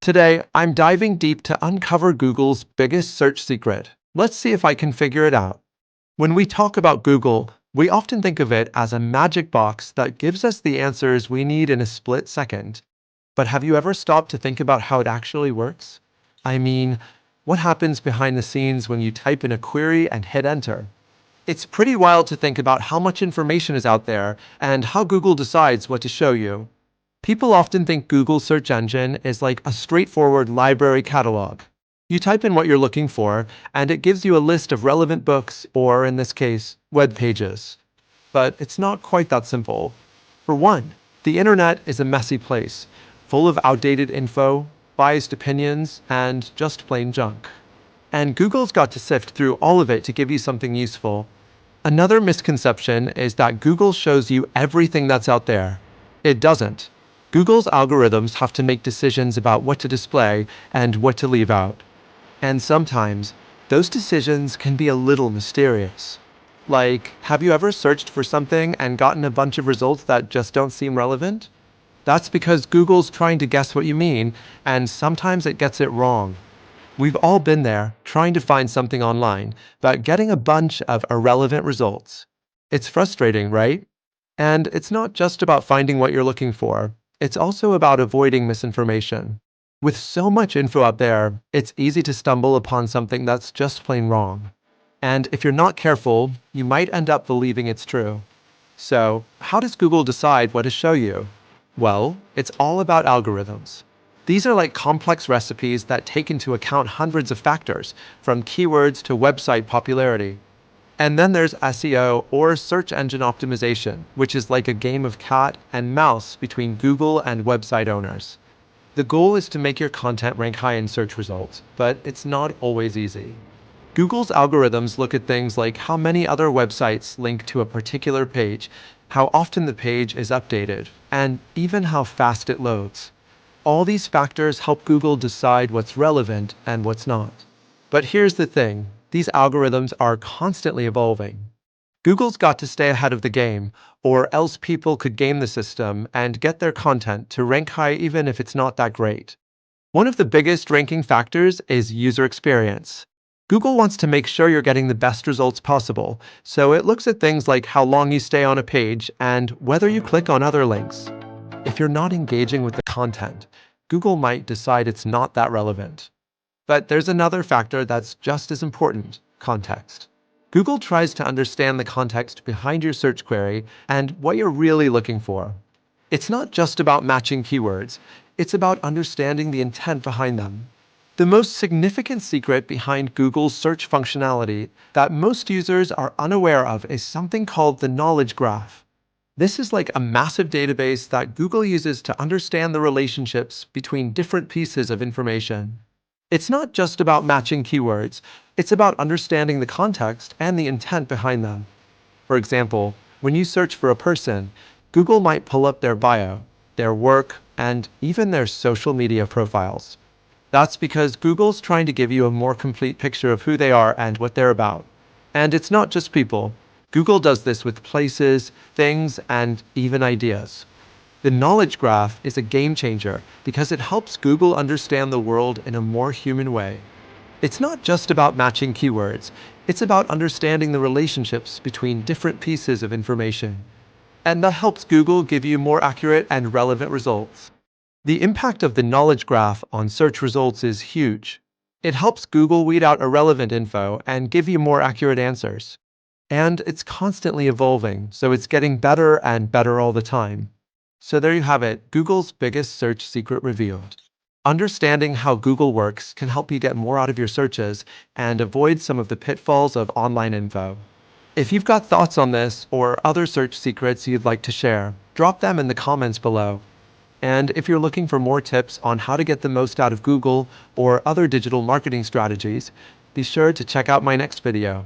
Today, I'm diving deep to uncover Google's biggest search secret. Let's see if I can figure it out. When we talk about Google, we often think of it as a magic box that gives us the answers we need in a split second. But have you ever stopped to think about how it actually works? I mean, what happens behind the scenes when you type in a query and hit enter? It's pretty wild to think about how much information is out there and how Google decides what to show you. People often think Google's search engine is like a straightforward library catalog. You type in what you're looking for, and it gives you a list of relevant books, or in this case, web pages. But it's not quite that simple. For one, the internet is a messy place, full of outdated info, biased opinions, and just plain junk. And Google's got to sift through all of it to give you something useful. Another misconception is that Google shows you everything that's out there. It doesn't. Google's algorithms have to make decisions about what to display and what to leave out. And sometimes, those decisions can be a little mysterious. Like, have you ever searched for something and gotten a bunch of results that just don't seem relevant? That's because Google's trying to guess what you mean, and sometimes it gets it wrong. We've all been there, trying to find something online, but getting a bunch of irrelevant results. It's frustrating, right? And it's not just about finding what you're looking for, it's also about avoiding misinformation. With so much info out there, it's easy to stumble upon something that's just plain wrong. And if you're not careful, you might end up believing it's true. So, how does Google decide what to show you? Well, it's all about algorithms. These are like complex recipes that take into account hundreds of factors, from keywords to website popularity. And then there's SEO, or search engine optimization, which is like a game of cat and mouse between Google and website owners. The goal is to make your content rank high in search results, but it's not always easy. Google's algorithms look at things like how many other websites link to a particular page, how often the page is updated, and even how fast it loads. All these factors help Google decide what's relevant and what's not. But here's the thing, these algorithms are constantly evolving. Google's got to stay ahead of the game, or else people could game the system and get their content to rank high even if it's not that great. One of the biggest ranking factors is user experience. Google wants to make sure you're getting the best results possible, so it looks at things like how long you stay on a page and whether you click on other links. If you're not engaging with the content, Google might decide it's not that relevant. But there's another factor that's just as important: context. Google tries to understand the context behind your search query and what you're really looking for. It's not just about matching keywords, it's about understanding the intent behind them. The most significant secret behind Google's search functionality that most users are unaware of is something called the knowledge graph. This is like a massive database that Google uses to understand the relationships between different pieces of information. It's not just about matching keywords, it's about understanding the context and the intent behind them. For example, when you search for a person, Google might pull up their bio, their work, and even their social media profiles. That's because Google's trying to give you a more complete picture of who they are and what they're about. And it's not just people. Google does this with places, things, and even ideas. The knowledge graph is a game changer because it helps Google understand the world in a more human way. It's not just about matching keywords, it's about understanding the relationships between different pieces of information. And that helps Google give you more accurate and relevant results. The impact of the knowledge graph on search results is huge. It helps Google weed out irrelevant info and give you more accurate answers. And it's constantly evolving, so it's getting better and better all the time. So there you have it, Google's biggest search secret revealed. Understanding how Google works can help you get more out of your searches and avoid some of the pitfalls of online info. If you've got thoughts on this or other search secrets you'd like to share, drop them in the comments below. And if you're looking for more tips on how to get the most out of Google or other digital marketing strategies, be sure to check out my next video.